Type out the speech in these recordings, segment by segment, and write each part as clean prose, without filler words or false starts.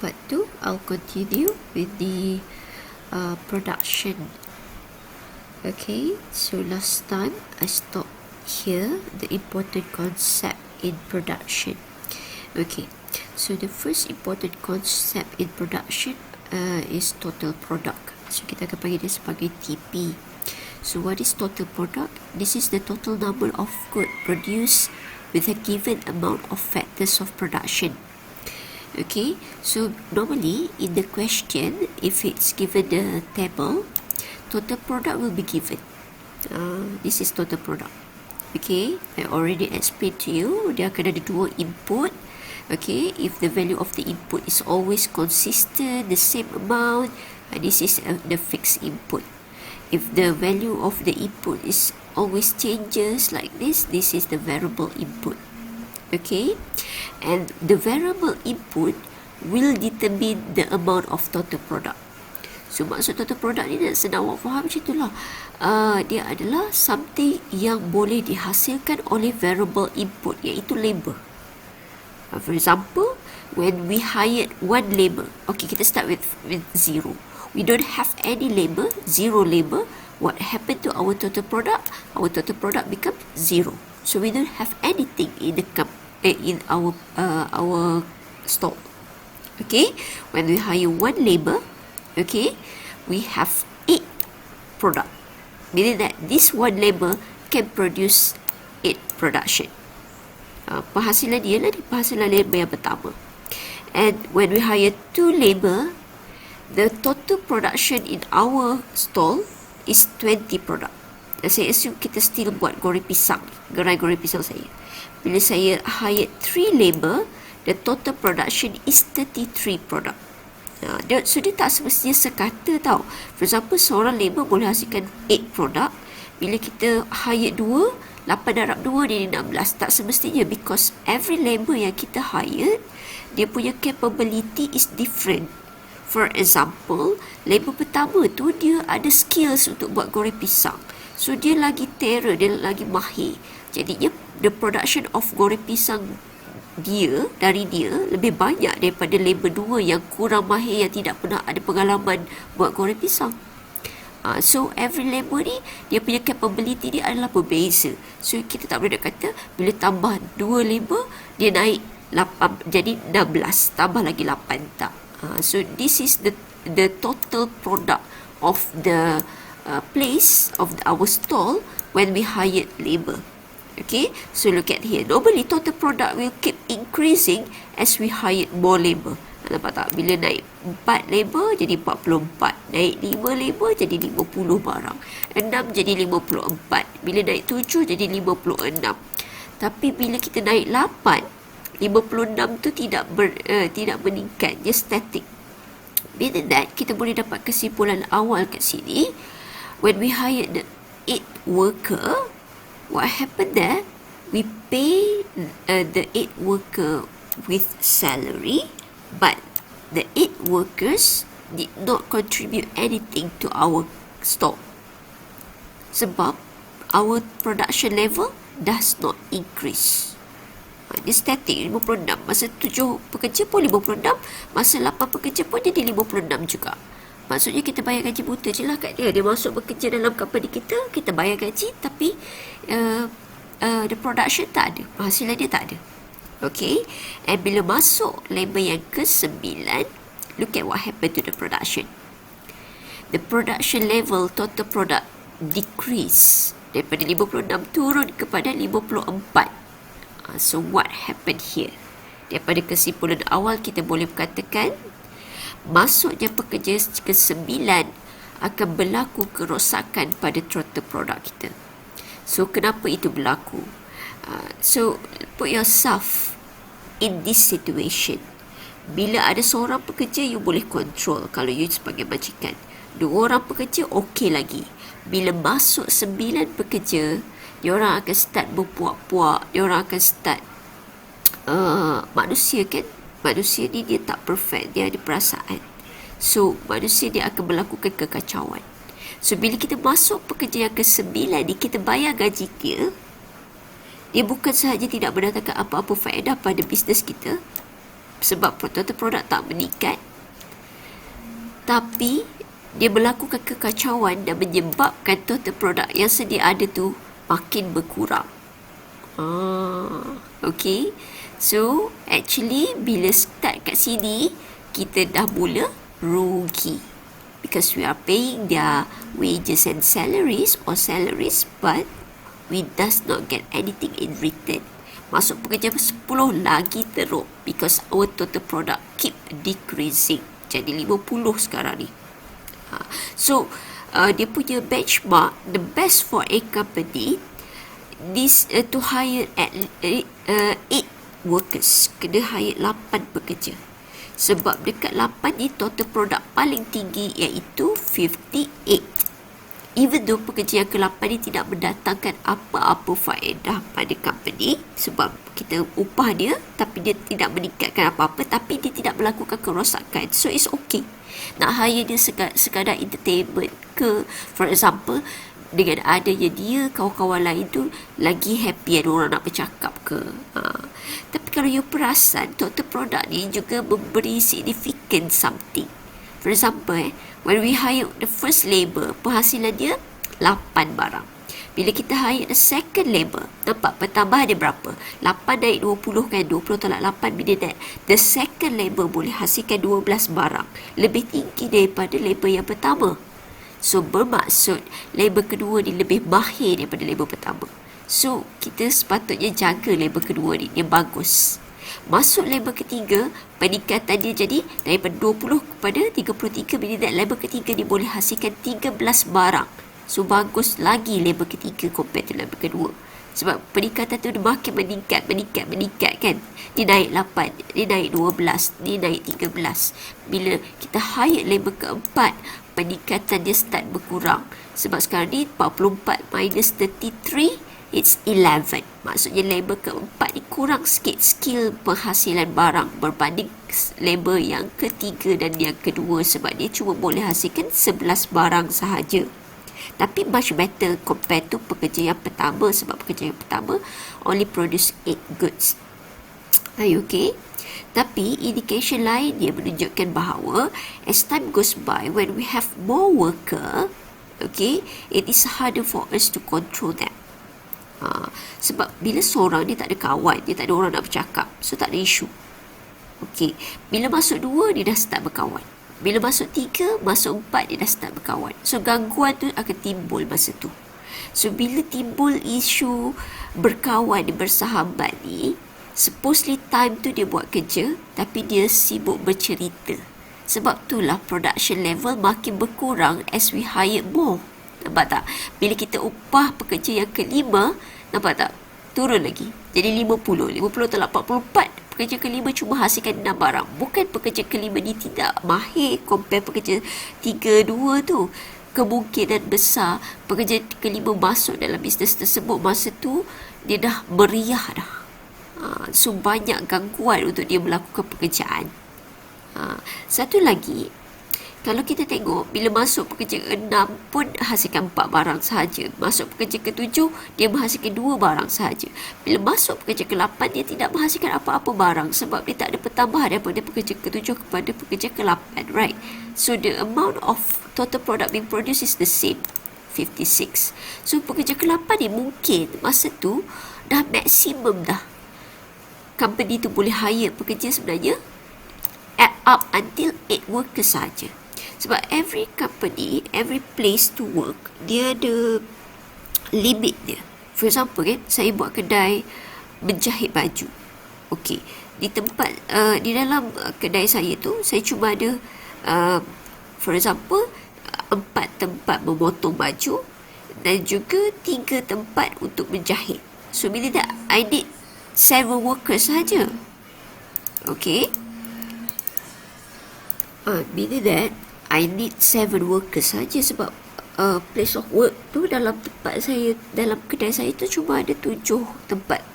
Part 2, I'll continue with the production. Okay, so last time I stopped here, the important concept in production. Okay, so the first important concept in production is total product. So kita akan panggil dia sebagai TP. So what is total product? This is the total number of goods produced with a given amount of factors of production. Okay, so normally in the question, if it's given the table, total product will be given. This is total product. Okay, I already explained to you, dia akan ada dua input. Okay, if the value of the input is always consistent, the same amount, this is the fixed input. If the value of the input is always changes like this is the variable input. Okay, and the variable input will determine the amount of total product. So maksud total product ni nak senang awak faham macam itulah. Dia adalah something yang boleh dihasilkan oleh variable input, iaitu labor. For example, when we hired one labor, okay, kita start with zero. We don't have any labor, zero labor. What happened to our total product? Our total product becomes zero. So we don't have anything in the in our store. Okay, when we hire one labor, okay, we have 8 product. Meaning that this one labor can produce 8 production. Penghasilan dia lah penghasilan labor yang pertama. And when we hire 2 labor, the total production in our stall is 20 product. Saya assume kita still buat goreng pisang, gerai goreng pisang saya. Bila saya hired 3 labor, the total production is 33 product. So dia tak semestinya sekata tau. For example, seorang labor boleh hasilkan 8 product. Bila kita hire 2, 8 darab 2 dia 16. Tak semestinya, because every labor yang kita hire, dia punya capability is different. For example, labor pertama tu dia ada skills untuk buat goreng pisang. So dia lagi terror, dia lagi mahir. Jadinya the production of goreng pisang dari dia lebih banyak daripada labor 2 yang kurang mahir, yang tidak pernah ada pengalaman buat goreng pisang. So every labor ni dia punya capability dia adalah berbeza. So kita tak boleh nak kata bila tambah 2 labor dia naik 8 jadi 16, tambah lagi 8, tak. So this is the total product of the place of our stall when we hired labor. Okay, so look at here. Normally total product will keep increasing as we hired more labor. Nampak tak? Bila naik 4 labor jadi 44, naik 5 labor jadi 50 barang, 6 jadi 54, bila naik 7 jadi 56. Tapi bila kita naik 8, 56 tu tidak meningkat, dia static. Meaning that kita boleh dapat kesimpulan awal kat sini, when we hired the 8 worker, what happened there? We pay the 8 worker with salary, but the 8 workers did not contribute anything to our store. Sebab our production level does not increase. Dia static 56. Masa 7 pekerja pun 56, masa 8 pekerja pun jadi 56 juga. Maksudnya kita bayar gaji buta je lah kat dia. Dia masuk bekerja dalam company kita bayar gaji, tapi the production tak ada, penghasilan dia tak ada. Okay, and bila masuk labor yang ke-9, look at what happened to the production. The production level, total product decrease daripada 56 turun kepada 54. So what happened here? Daripada kesimpulan awal kita boleh katakan masuknya pekerja ke-9 akan berlaku kerosakan pada total produk kita. So kenapa itu berlaku? So put yourself in this situation. Bila ada seorang pekerja, you boleh control kalau you sebagai majikan. 2 orang pekerja okey lagi. Bila masuk 9 pekerja, diorang akan start berpuak-puak, diorang akan start manusia kan, manusia ni dia tak perfect, dia ada perasaan. So manusia dia akan melakukan kekacauan. So bila kita masuk pekerja yang ke-9 ni, kita bayar gaji dia bukan sahaja tidak mendatangkan apa-apa faedah pada bisnes kita, sebab total produk tak meningkat, tapi dia melakukan kekacauan dan menyebabkan total produk yang sedia ada tu makin berkurang. Okay. So, actually, bila start kat sini, kita dah mula rugi. Because we are paying their wages and salaries but we does not get anything in return. Masuk pekerja 10 lagi teruk because our total product keep decreasing. Jadi 50 sekarang ni. So, dia punya benchmark, the best for a company this to hire at 8 workers. Kena hire 8 pekerja. Sebab dekat 8 ni total produk paling tinggi iaitu 58. Even though pekerja yang ke-8 ni tidak mendatangkan apa-apa faedah pada company, sebab kita upah dia tapi dia tidak meningkatkan apa-apa, tapi dia tidak melakukan kerosakan. So it's okay. Nak hire dia sekadar entertainment ke, for example, dengan adanya dia, kawan-kawan lain tu lagi happy, ada orang nak bercakap ke. Tapi kalau you perasan, total product ni juga memberi significant something. For example, when we hire the first labor, penghasilan dia 8 barang. Bila kita hire the second labor, nampak pertambahan dia berapa? 8 naik 20 kan, 20 tolak 8 bila that. The second labor boleh hasilkan 12 barang. Lebih tinggi daripada labor yang pertama. So, bermaksud labor kedua ni lebih mahir daripada labor pertama. So, kita sepatutnya jaga labor kedua ni, dia bagus. Masuk labor ketiga, peningkatan dia jadi daripada 20 kepada 33, bila that labor ketiga dia boleh hasilkan 13 barang. So, bagus lagi labor ketiga compare to labor kedua. Sebab peningkatan tu dia makin meningkat kan. Dia naik 8, dia naik 12, dia naik 13. Bila kita hire labor keempat, peningkatan dia start berkurang. Sebab sekarang ni 44 minus 33, it's 11. Maksudnya labor keempat ni kurang sikit skill penghasilan barang berbanding labor yang ketiga dan yang kedua, sebab dia cuma boleh hasilkan 11 barang sahaja. Tapi much better compared to pekerja yang pertama, sebab pekerja yang pertama only produce 8 goods. Are you okay? Tapi indication lain dia menunjukkan bahawa as time goes by, when we have more worker, okay, it is harder for us to control them. Sebab bila seorang dia tak ada kawan, dia tak ada orang nak bercakap, so tak ada isu. Okay, bila masuk 2 dia dah start berkawan. Bila masuk 3, masuk 4 dia dah start berkawan. So gangguan tu akan timbul masa tu. So bila timbul isu berkawan, bersahabat ni, supposedly time tu dia buat kerja, tapi dia sibuk bercerita. Sebab itulah production level makin berkurang as we hire more. Nampak tak? Bila kita upah pekerja yang kelima, nampak tak? Turun lagi. Jadi 50 tolak 44. Pekerja kelima cuma hasilkan 6 barang. Bukan pekerja kelima ni tidak mahir compare pekerja 3-2 tu. Kemungkinan besar pekerja kelima masuk dalam bisnes tersebut masa tu dia dah meriah dah. So banyak gangguan untuk dia melakukan pekerjaan. Satu lagi, kalau kita tengok bila masuk pekerja 6 pun hasilkan 4 barang sahaja. Masuk pekerja ke-7 dia menghasilkan 2 barang sahaja. Bila masuk pekerja ke-8 dia tidak menghasilkan apa-apa barang sebab dia tak ada pertambahan daripada pekerja ke-7 kepada pekerja ke-8, right? So the amount of total product being produced is the same, 56. So pekerja ke-8 ni mungkin masa tu dah maksimum dah. Company tu boleh hire pekerja sebenarnya add up until 8 workers sahaja. Sebab every company, every place to work, dia ada limit dia. For example kan, saya buat kedai menjahit baju. Okey, di tempat di dalam kedai saya tu, saya cuma ada for example 4 tempat memotong baju dan juga 3 tempat untuk menjahit. So bila dah I need 7 workers sahaja. Okay, bila that I need 7 workers saja sebab place of work tu dalam tempat saya, dalam kedai saya tu cuma ada 7 tempat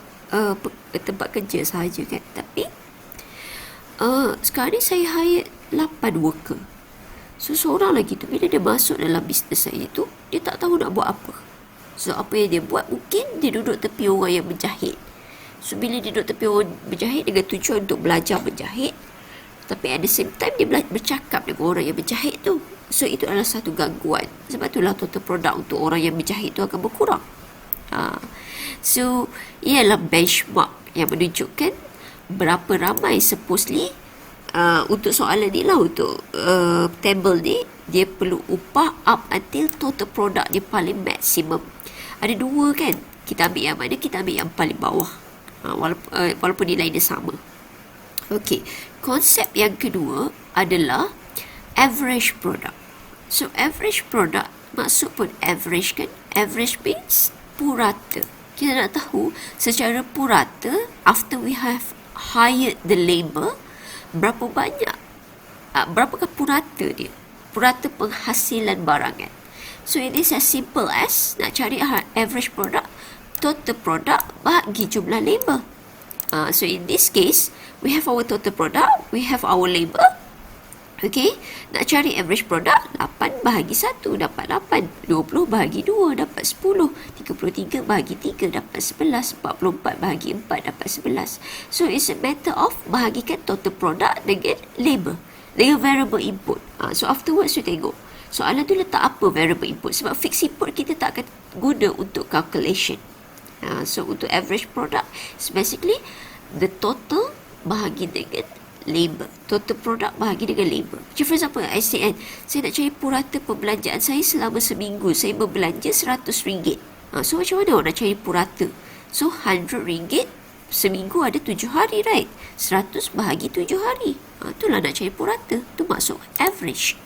tempat kerja sahaja kan. Tapi sekarang ni saya hire 8 worker. So seorang lagi tu bila dia masuk dalam bisnes saya tu, dia tak tahu nak buat apa. So apa yang dia buat, mungkin dia duduk tepi orang yang menjahit. So bila dia duduk tepi orang berjahit dengan tujuan untuk belajar menjahit, tapi at the same time dia bercakap dengan orang yang berjahit tu. So itu adalah satu gangguan. Sebab itulah total product untuk orang yang berjahit tu akan berkurang. So ialah benchmark yang menunjukkan berapa ramai supposedly untuk soalan ni lah, untuk table ni dia perlu upah up until total product dia paling maksimum. Ada dua kan, kita ambil yang mana? Kita ambil yang paling bawah, walaupun nilai dia sama. Okey, konsep yang kedua adalah average product. So average product, maksud pun average kan, average means purata. Kita nak tahu secara purata, after we have hired the labor, berapa banyak, berapakah purata dia, purata penghasilan barang kan. So it is as simple as nak cari average product, total product bagi jumlah labor. So in this case, we have our total product, we have our labor. Okay, nak cari average product, 8 bahagi 1 dapat 8, 20 bahagi 2 dapat 10, 33 bahagi 3 dapat 11, 44 bahagi 4 dapat 11. So it's a matter of bahagikan total product dengan labor, dengan variable input. So afterwards you tengok soalan tu letak apa variable input, sebab fixed input kita tak akan guna untuk calculation. So untuk average product, it's basically the total bahagi dengan labor, total product bahagi dengan labor. Macam for example, I say kan, saya nak cari purata pembelanjaan saya selama seminggu, saya berbelanja RM100. So macam mana orang nak cari purata? So RM100 seminggu ada 7 hari, right? 100 bahagi 7 hari, itulah nak cari purata. Tu maksud average.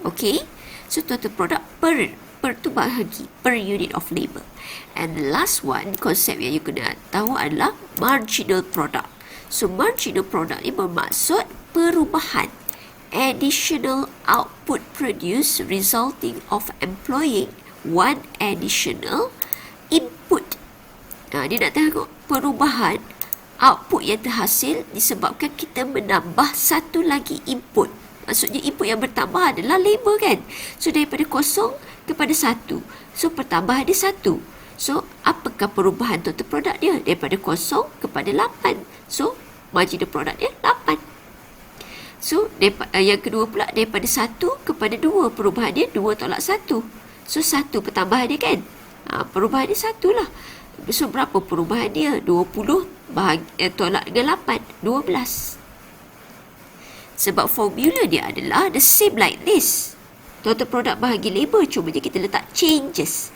Okay, so total product per tu bahagi per unit of labor. And the last one, konsep yang you kena tahu adalah marginal product. So marginal product ini bermaksud perubahan, additional output produced resulting of employing one additional input. Dia nak tengok perubahan output yang terhasil disebabkan kita menambah satu lagi input. Maksudnya input yang bertambah adalah labor kan. So daripada 0 kepada 1. So pertambahan dia 1. So apakah perubahan total product dia? Daripada 0 kepada 8. So marginal product dia 8. So yang kedua pula, daripada 1 kepada 2, perubahan dia 2 tolak 1. So 1 pertambahan dia kan, perubahan dia 1 lah. So berapa perubahan dia? 20 tolak dengan 8, 12. Sebab formula dia adalah the same like this. Total product bahagi labor, cuma je kita letak changes.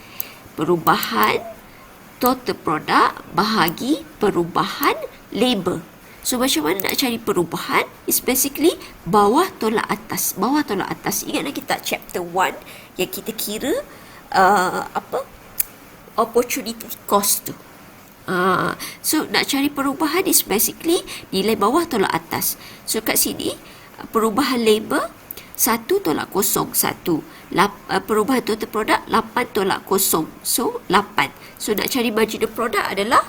Perubahan total product bahagi perubahan labor. So macam mana nak cari perubahan? It's basically bawah tolak atas, bawah tolak atas. Ingatlah kita chapter 1 yang kita kira opportunity cost tu. So nak cari perubahan is basically nilai bawah tolak atas. So kat sini perubahan labor 1 tolak 0, 1. Perubahan total product 8 tolak 0. So 8. So nak cari marginal product adalah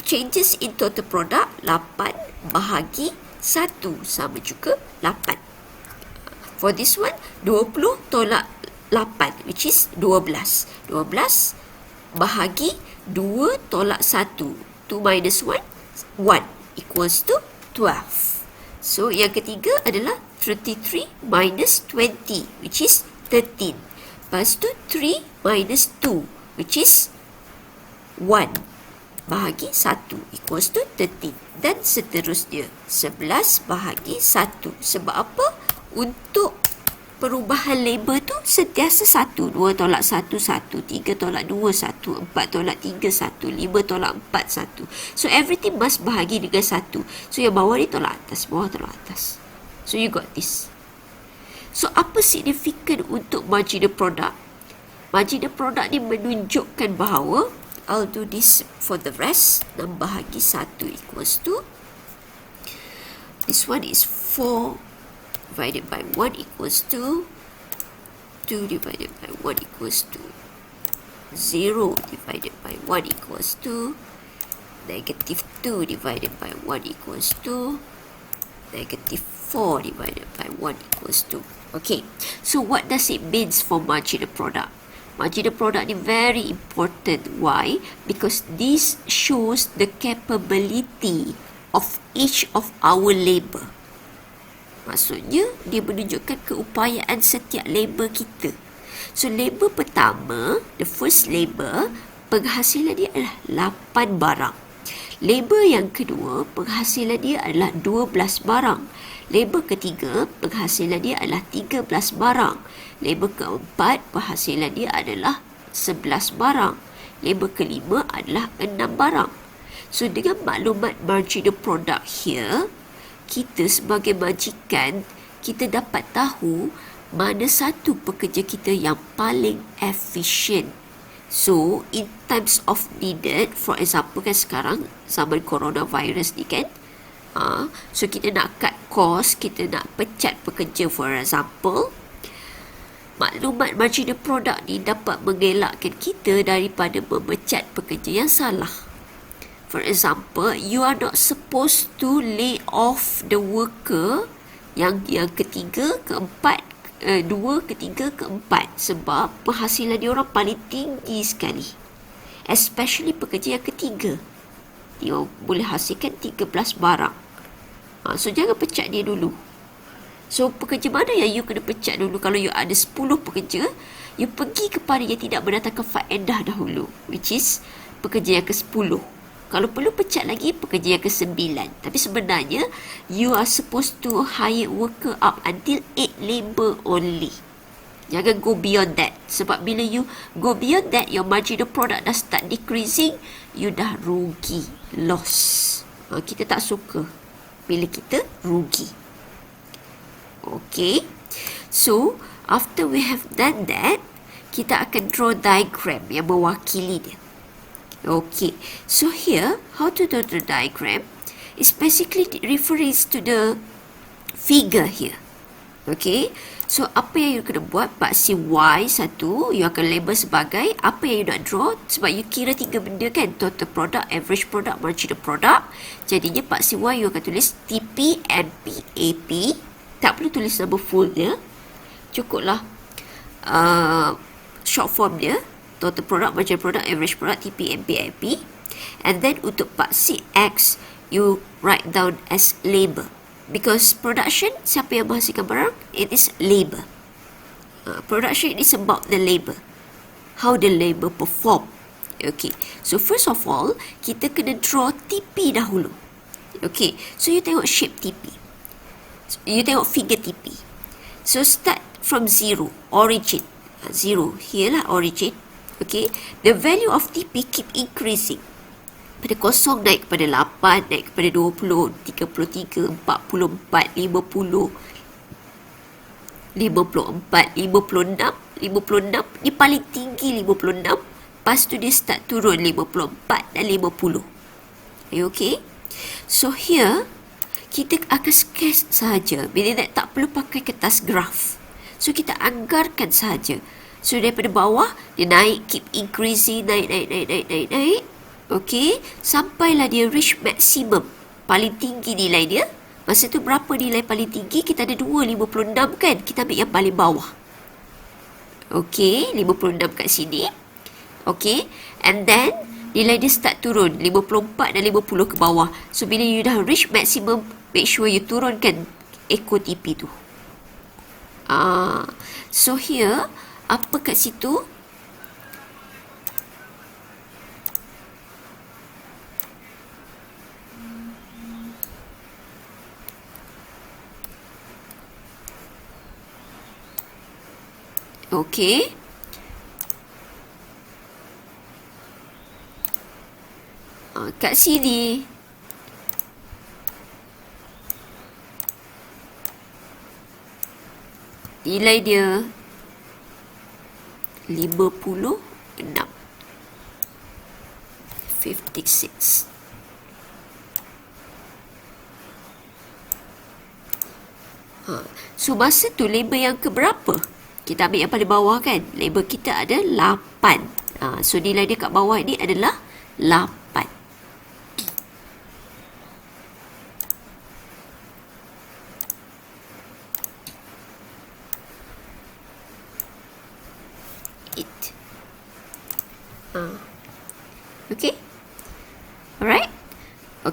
changes in total product 8 bahagi 1 sama juga 8. For this one, 20 tolak 8 which is 12. 12 bahagi 2 tolak 1. 2 minus 1, 1 equals to 12. So yang ketiga adalah 33 minus 20 which is 13. Lepas tu 3 minus 2 which is 1 bahagi 1 equals to 13. Dan seterusnya 11 bahagi 1. Sebab apa? Untuk perubahan labor tu sentiasa 1. 2 tolak 1, 1. 3 tolak 2, 1. 4 tolak 3, 1. 5 tolak 4, 1. So everything must bahagi dengan 1. So yang bawah ni tolak atas, bawah tolak atas. So you got this. So apa signifikan untuk marginal product? Marginal product ni menunjukkan bahawa, I'll do this for the rest, 6 bahagi 1 equals to, this one is 4 divided by 1 equals to 2 divided by 1 equals to 0 divided by 1 equals to negative 2 divided by 1 equals to negative 4 divided by 1 equals to. Okay, so what does it mean for marginal product? Marginal product ni very important. Why? Because this shows the capability of each of our labor. Maksudnya, dia menunjukkan keupayaan setiap labor kita. So, labor pertama, the first labor, penghasilan dia adalah 8 barang. Labor yang kedua, penghasilan dia adalah 12 barang. Labor ketiga, penghasilan dia adalah 13 barang. Labor keempat, penghasilan dia adalah 11 barang. Labor kelima adalah 6 barang. So, dengan maklumat marginal product here, kita sebagai majikan, kita dapat tahu mana satu pekerja kita yang paling efisien. So, in times of needed, for example kan sekarang, zaman coronavirus ni kan, so kita nak cut cost, kita nak pecat pekerja for example, maklumat marginal product ni dapat mengelakkan kita daripada memecat pekerja yang salah. For example, you are not supposed to lay off the worker yang ketiga, keempat, dua, ketiga, keempat, sebab penghasilan dia orang paling tinggi sekali. Especially pekerja yang ketiga. Dia boleh hasilkan 13 barang. So, jangan pecat dia dulu. So, pekerja mana yang you kena pecat dulu? Kalau you ada 10 pekerja, you pergi kepada yang tidak mendatangkan faedah dahulu, which is pekerja yang ke-10. Kalau perlu pecat lagi, pekerja yang ke-9. Tapi sebenarnya, you are supposed to hire worker up until 8 labor only. Jangan go beyond that. Sebab bila you go beyond that, your marginal product dah start decreasing, you dah rugi, loss. Kita tak suka bila kita rugi. Okay. So, after we have done that, kita akan draw diagram yang mewakili dia. Okay, so here, how to draw the diagram is basically refers to the figure here. Okay, so apa yang you kena buat, paksi Y satu, you akan label sebagai apa yang you nak draw, sebab you kira 3 benda kan, total product, average product, marginal product. Jadinya paksi Y you akan tulis TP, MP, AP. Tak perlu tulis nama full dia, cukuplah short form dia, total product, marginal product, average product, TP, MP, AP. And then untuk paksi X, you write down as labor. Because production, siapa yang menghasilkan barang? It is labor. Production is about the labor. How the labor perform. Okay, so first of all, kita kena draw TP dahulu. Okay, so you tengok shape TP. You tengok figure TP. So start from 0, origin. 0, here lah origin. Okay, the value of TP keep increasing. Pada 0 naik kepada 8, naik kepada 20, 33, 44, 50, 54, 56, 56. Ni paling tinggi 56. Lepas tu dia start turun 54 dan 50. Are you okay? So here, kita akan sketch sahaja. Bila tak perlu pakai kertas graf. So kita anggarkan sahaja. So, daripada bawah, dia naik, keep increasing, naik. Okay, sampailah dia reach maximum. Paling tinggi nilai dia. Masa tu berapa nilai paling tinggi? Kita ada 256 kan? Kita ambil yang paling bawah. Okay, 56 kat sini. Okay, and then, nilai dia start turun. 54 dan 50 ke bawah. So, bila you dah reach maximum, make sure you turunkan echo TP tu. So, here, apa kat situ? Okey. Kat sini. Nilai dia 56. 56. So masa tu label yang keberapa? Kita ambil yang paling bawah kan. Label kita ada 8. So nilai dia kat bawah ni adalah 8.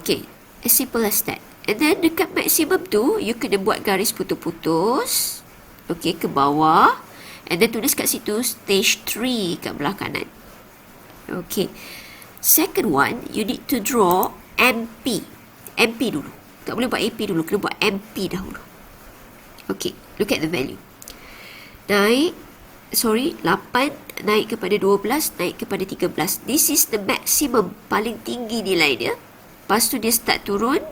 Okay, as simple as that. And then dekat maksimum tu, you kena buat garis putus-putus. Okay, ke bawah. And then tulis kat situ stage 3 kat belah kanan. Okay. Second one, you need to draw MP. MP dulu. Tak boleh buat AP dulu, kena buat MP dahulu. Okay, look at the value. 8 naik kepada 12, naik kepada 13. This is the maximum, paling tinggi nilai dia. Lepas tu dia start turun,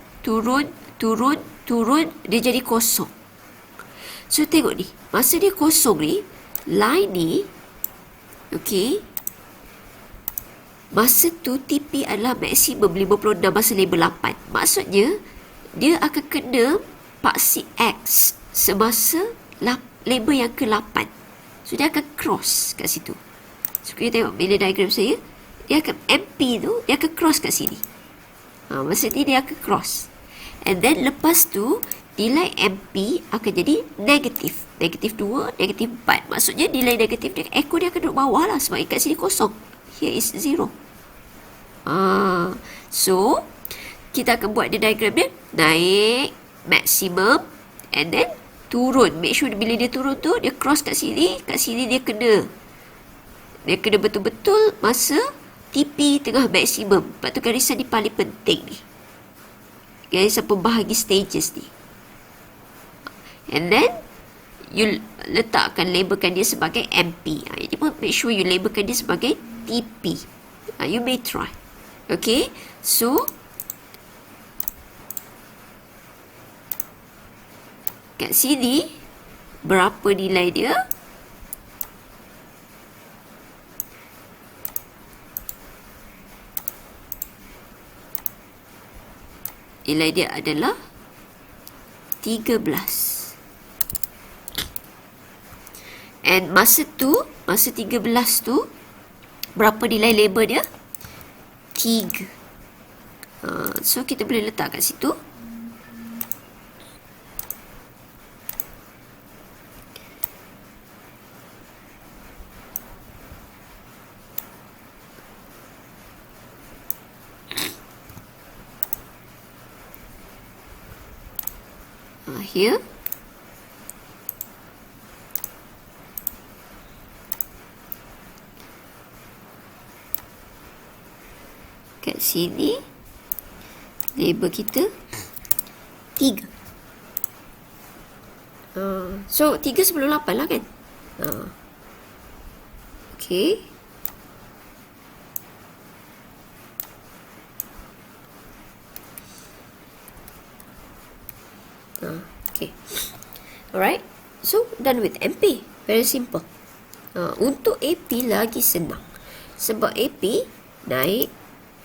dia jadi kosong. So tengok ni, masa dia kosong ni, line ni, okay, masa tu TP adalah maksimum 56 masa label 8. Maksudnya, dia akan kena paksi X semasa label yang ke-8. So, dia akan cross kat situ. So, kita tengok bila diagram saya, dia akan MP tu, dia akan cross kat sini. Maksudnya dia akan cross. And then lepas tu, nilai MP akan jadi negatif. Negatif 2, negatif 4. Maksudnya nilai negatif dia, echo dia akan duduk bawah lah sebab kat sini kosong. Here is 0. So, kita akan buat dia diagram dia. Naik, maksimum, and then turun. Make sure bila dia turun tu, dia cross kat sini. Kat sini dia kena betul-betul masa TP tengah maksimum. Lepas tu garisan ni paling penting ni. Garisan pembahagi stages ni. And then, you letakkan, labelkan dia sebagai MP. Jadi pun make sure you labelkan dia sebagai TP. You may try. Okay, so kat sini berapa nilai dia? Nilai dia adalah 13. And masa 13 tu, berapa nilai label dia? 3. So, kita boleh letak kat situ. Here. Kat sini label kita 3. So 3 sebelum 8 lah kan. Okay. Okay. Alright. So done with MP. Very simple. Untuk AP lagi senang. Sebab AP naik.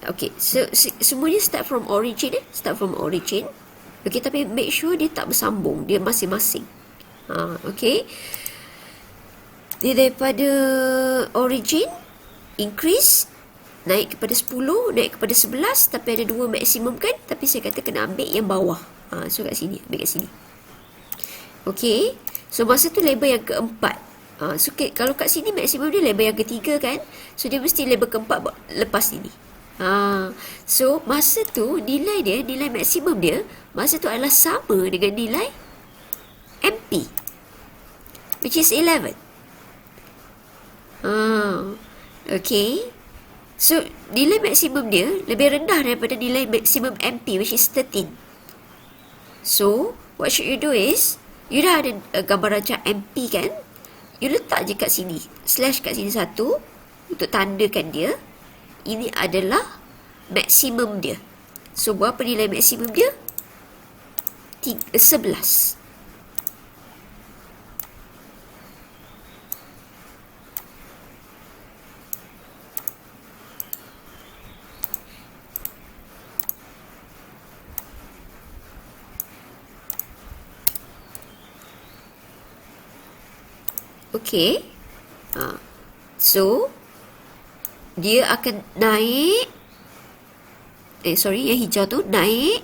Okay, so semuanya start from origin. Start from origin. Okay, tapi make sure dia tak bersambung. Dia masing-masing. Okay. Dia daripada origin, increase, naik kepada 10, naik kepada 11, tapi ada 2 maksimum kan? Tapi saya kata kena ambil yang bawah. So kat sini, ambil kat sini. Okay. So masa tu label yang keempat. So kalau kat sini maksimum dia label yang ketiga kan? So dia mesti label keempat lepas ini. So masa tu nilai dia, nilai maksimum dia masa tu adalah sama dengan nilai MP, which is 11. Okay. So nilai maksimum dia lebih rendah daripada nilai maksimum MP, which is 13. So what should you do is, you dah ada gambar rancang MP kan, you letak je kat sini, slash kat sini 1 untuk tandakan dia. Ini adalah maksimum dia. So, berapa nilai maksimum dia? 11. Okay. So, dia akan naik, yang hijau tu naik,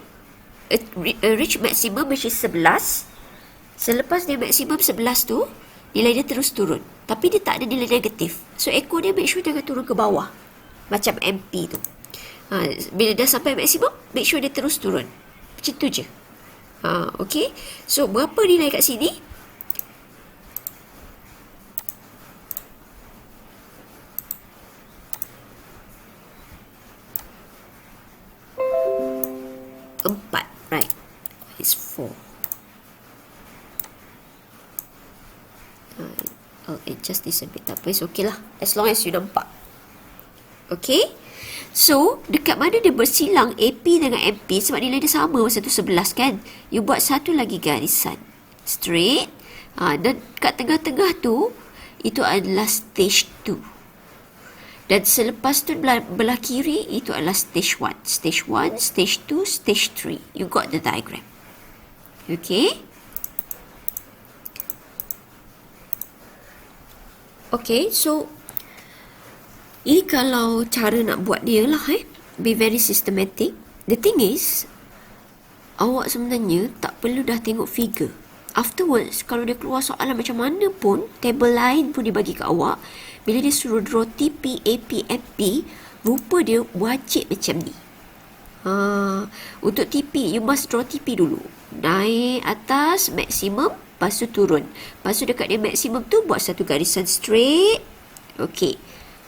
reach maximum which is 11. Selepas dia maksimum 11 tu, nilai dia terus turun. Tapi dia tak ada nilai negatif. So echo dia make sure jangan turun ke bawah. Macam MP tu. Bila dah sampai maksimum, make sure dia terus turun. Macam tu je. Okay. So, berapa nilai kat sini? Empat, right? It's 4. I'll adjust this a bit. Tak apa, it's okay lah. As long as you nampak. Okay? So, dekat mana dia bersilang AP dengan MP, sebab nilai dia sama masa tu 11 kan? You buat satu lagi garisan. Straight. Dan kat tengah-tengah tu, itu adalah stage 2. Dan selepas tu belah kiri, itu adalah stage 1. Stage 1, stage 2, stage 3. You got the diagram. Okay? Okay, so ini kalau cara nak buat dia lah be very systematic. The thing is, awak sebenarnya tak perlu dah tengok figure. Afterwards, kalau dia keluar soalan macam mana pun, table lain pun dia bagi ke awak, bila dia suruh draw TP, AP, MP, rupa dia wajib macam ni. Untuk TP, you must draw TP dulu. Naik atas, maksimum, lepas tu turun. Lepas tu dekat dia maksimum tu, buat satu garisan straight. Okay.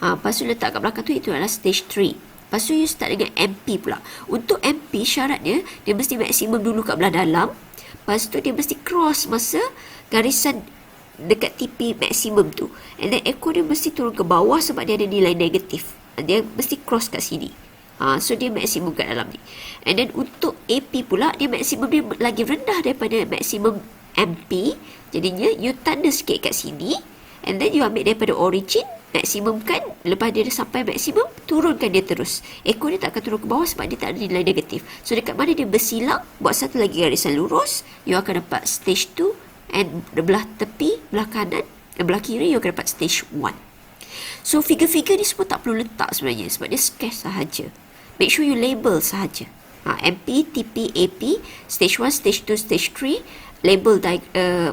Lepas tu letak kat belakang tu, itu adalah stage 3. Lepas tu you start dengan MP pula. Untuk MP, syaratnya, dia mesti maksimum dulu kat belah dalam. Lepas tu dia mesti cross masa garisan dekat TP maksimum tu. And then echo dia mesti turun ke bawah sebab dia ada nilai negatif. Dia mesti cross kat sini. So dia maksimum kat dalam ni. And then untuk AP pula, dia maksimum dia lagi rendah daripada maksimum MP. Jadinya you tanda sikit kat sini. And then you ambil daripada origin, maksimum kan. Lepas dia dah sampai maksimum, turunkan dia terus. Echo dia tak akan turun ke bawah sebab dia tak ada nilai negatif. So dekat mana dia bersilang, buat satu lagi garisan lurus, you akan dapat stage 2. And belah tepi, belah kanan, dan belah kiri, you akan dapat stage 1. So figure-figure ni semua tak perlu letak sebenarnya sebab dia sketch sahaja. Make sure you label sahaja. MP, TP, AP, stage 1, stage 2, stage 3, label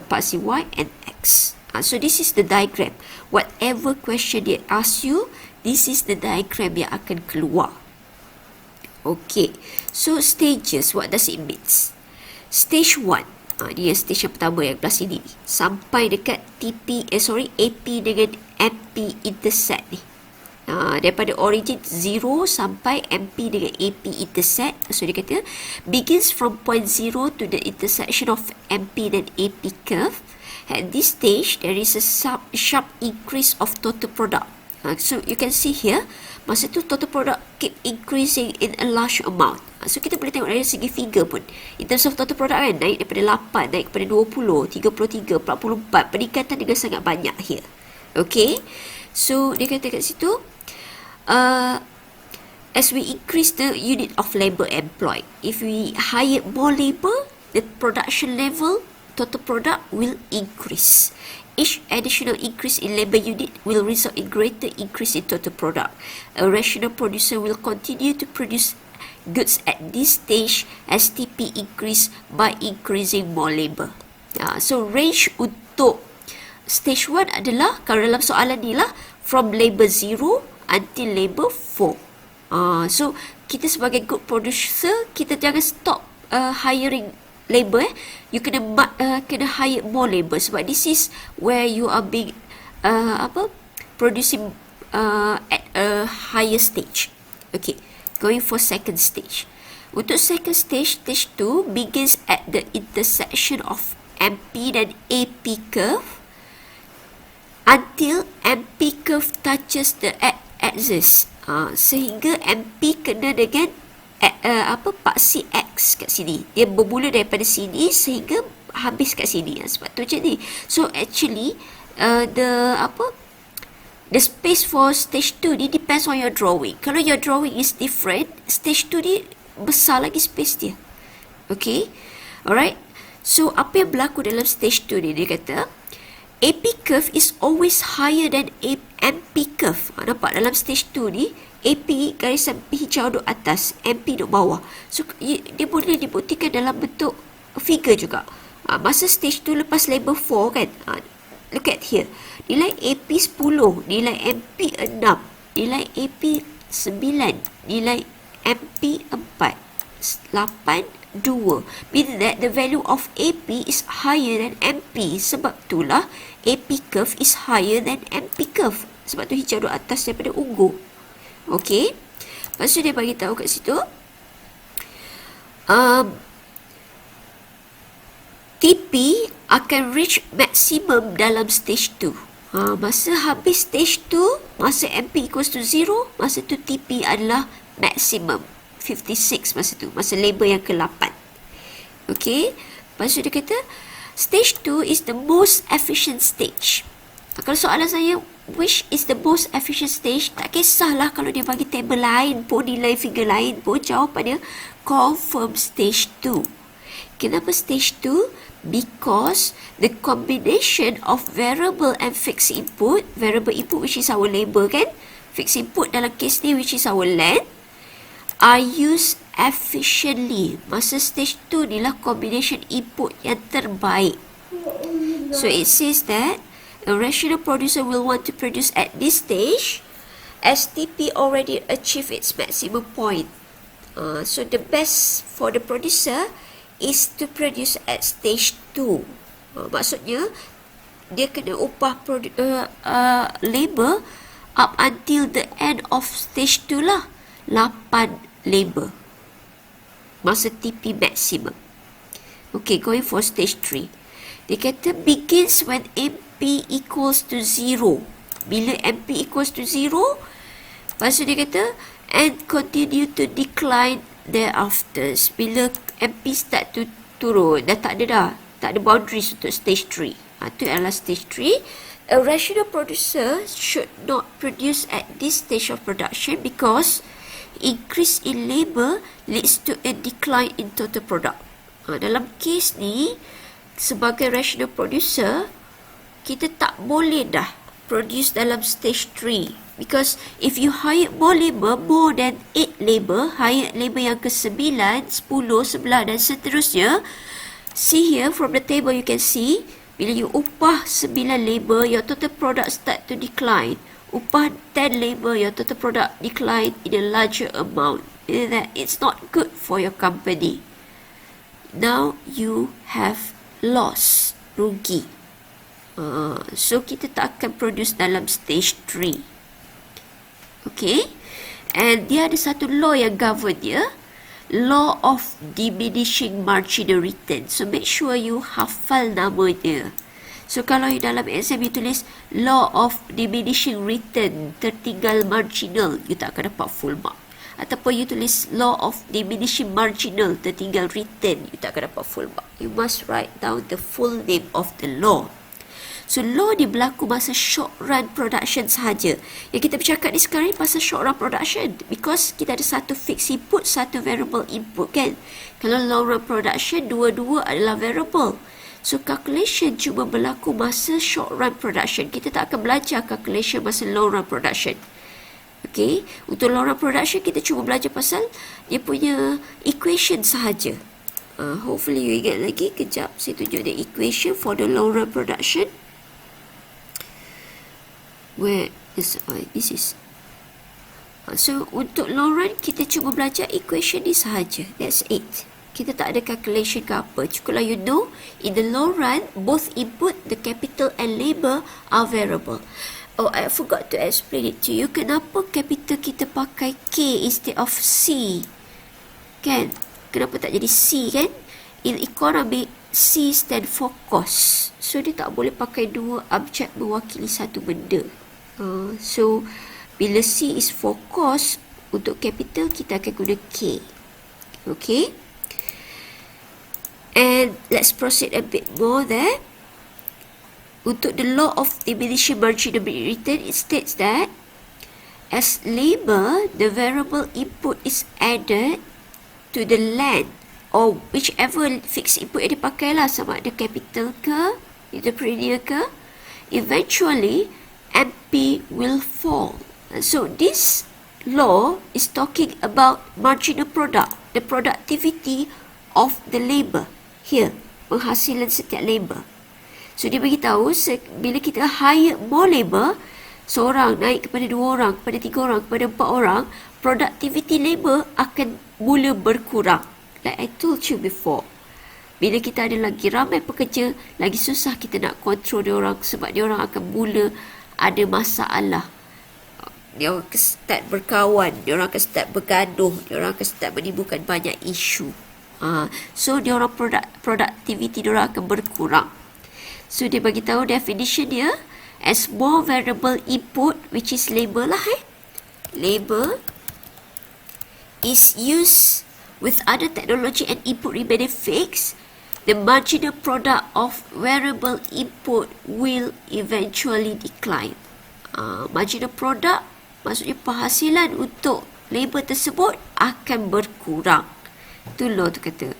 part Y and X. So this is the diagram. Whatever question they ask you, this is the diagram yang akan keluar. Okay. So stages, what does it mean? Stage 1. Dia stage yang pertama yang belah sini. Sampai dekat AP dengan MP intersect ni. Daripada origin 0 sampai MP dengan AP intersect. So dia kata, begins from point 0 to the intersection of MP dan AP curve. At this stage, there is a sharp increase of total product. So you can see here, masa tu total product keep increasing in a large amount. So kita boleh tengok dari segi figure pun. In terms of total product kan, naik daripada 8, naik kepada 20, 33, 44. Peningkatan dengan sangat banyak here. Okay. So dia kata kat situ, as we increase the unit of labor employed, if we hire more labor, the production level, total product will increase. Each additional increase in labor unit will result in greater increase in total product. A rational producer will continue to produce goods at this stage as TP increase by increasing more labor. So range untuk stage 1 adalah, kalau dalam soalan ni lah, from labor 0 until labor 4. So kita sebagai good producer, kita jangan stop hiring labor. You kena hire more labor sebab this is where you are being producing at a higher stage. Okay, going for second stage. Untuk second stage, stage 2 begins at the intersection of MP dan AP curve until MP curve touches the axis. Sehingga MP kena dengan paksi X kat sini. Dia bermula daripada sini sehingga habis kat sini. Sebab tu macam ni. So actually the space for stage 2 ni depends on your drawing. Kalau your drawing is different, stage 2 ni besar lagi space dia. Okay. Alright. So apa yang berlaku dalam stage 2 ni, dia kata AP curve is always higher than MP curve. Nampak dalam stage 2 ni, AP garisan hijau duduk atas, MP duduk bawah. So dia boleh dibuktikan dalam bentuk figure juga. Masa stage 2 lepas label 4 kan, look at here, nilai AP 10, nilai MP 6, nilai AP 9, nilai MP 4. 82. Meaning that the value of AP is higher than MP. Sebab itulah AP curve is higher than MP curve. Sebab tu hijau duduk atas daripada ungu. Okay. Lepas tu dia bagi tahu kat situ. TP akan reach maximum dalam stage 2. Masa habis stage 2, masa MP equals to 0, masa tu TP adalah maximum. 56 masa tu. Masa labor yang ke-8. Okay. Lepas tu dia kata, stage 2 is the most efficient stage. Kalau soalan saya, which is the most efficient stage, tak kisahlah kalau dia bagi table lain pun, nilai figure lain pun, jawapannya confirm stage 2. Kenapa stage 2? Because the combination of variable and fixed input, variable input which is our labor kan, fixed input dalam case ni which is our length, are used efficiently. Masa stage 2 ni lah combination input yang terbaik. So it says that a rational producer will want to produce at this stage as TP already achieved its maximum point. So the best for the producer is to produce at stage 2. Maksudnya dia kena upah labor up until the end of stage 2 lah. 8 labor. Masa TP maximum. Okay, going for stage 3. Dia kata begins when MP equals to 0. Bila MP equals to 0, lepas tu dia kata and continue to decline thereafter. Bila MP start to turun, dah tak ada boundaries untuk stage 3. Itu adalah stage 3. A rational producer should not produce at this stage of production because increase in labor leads to a decline in total product. Dalam case ni, sebagai rational producer, kita tak boleh dah produce dalam stage 3. Because if you hire more labor, more than 8 labor, hire labor yang ke-9, 10, 11 dan seterusnya, see here from the table you can see, bila you upah 9 labor, your total product start to decline. Upah 10 labor, your total product decline in a larger amount. Meaning that it's not good for your company. Now you have loss, rugi. So kita tak akan produce dalam stage 3. Okay. And dia ada satu law yang govern dia. Law of diminishing marginal return. So make sure you hafal nama dia. So kalau you dalam exam you tulis law of diminishing return, tertinggal marginal, you tak akan dapat full mark. Ataupun you tulis law of diminishing marginal, tertinggal return, you tak akan dapat full mark. You must write down the full name of the law. So law ni berlaku masa short run production sahaja. Yang kita bercakap ni sekarang ni pasal short run production. Because kita ada satu fixed input, satu variable input kan. Kalau long run production, dua-dua adalah variable. So calculation cuma berlaku masa short run production. Kita tak akan belajar calculation masa long run production. Okay. Untuk long run production kita cuma belajar pasal dia punya equation sahaja. Hopefully you ingat lagi. Kejap saya tunjuk the equation for the long run production. Where is this is. So untuk long run kita cuma belajar equation ni sahaja. That's it. Kita tak ada calculation ke apa. Cukuplah you know in the long run both input, the capital and labor are variable. Oh, I forgot to explain it to you. Kenapa capital kita pakai K instead of C? Kan? Kenapa tak jadi C kan? In economic, C stand for cost. So dia tak boleh pakai dua objek mewakili satu benda. So bila C is for cost, untuk capital kita akan guna K. Okay. And let's proceed a bit more there. Untuk the law of diminishing marginal return, it states that as labor, the variable input is added to the land or whichever fixed input yang dipakai lah, sama ada capital ke, entrepreneur ke, eventually MP will fall. So this law is talking about marginal product, the productivity of the labor here, penghasilan setiap labor. So dia beritahu bila kita hire more labor, seorang naik kepada 2 orang, kepada 3 orang, kepada 4 orang, productivity labor akan mula berkurang. Like I told you before. Bila kita ada lagi ramai pekerja, lagi susah kita nak kontrol dia orang sebab dia orang akan mula ada masalah. Dia orang akan start berkawan, dia orang akan start bergaduh, dia orang akan start menimbulkan banyak isu. So dia orang productivity dia orang akan berkurang. So dia bagi tahu definition dia as more variable input, which is labor lah. Labor is used with other technology and input remain fixed, the marginal product of variable input will eventually decline. Marginal product maksudnya penghasilan untuk labor tersebut akan berkurang. Itu law tu kata.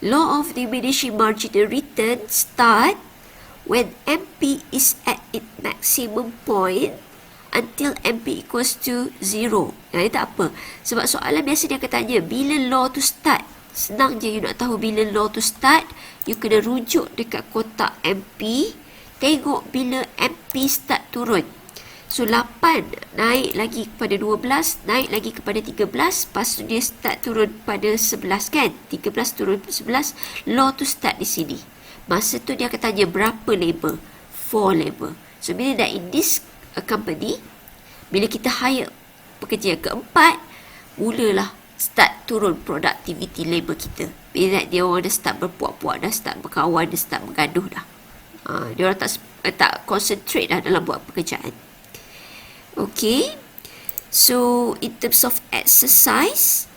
Law of diminishing marginal return start when MP is at its maximum point until MP equals to 0. Ini tak apa. Sebab soalan biasa dia akan tanya, bila law tu start? Senang je you nak tahu bila law tu start. You kena rujuk dekat kotak MP. Tengok bila MP start turun. So 8 naik lagi kepada 12, naik lagi kepada 13. Lepas tu dia start turun pada 11 kan. 13 turun 11. Law tu start di sini. Masa tu dia akan tanya berapa labor? 4 labor. So bila dah in this company, bila kita hire pekerja yang keempat, mulalah start turun productivity labor kita. Bila dia orang dah start berpuak-puak, dah start berkawan, dah start bergaduh dah. Dia orang tak concentrate dah dalam buat pekerjaan. Okay. So in terms of exercise,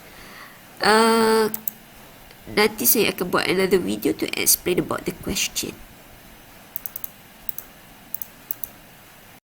nanti saya akan buat another video to explain about the question.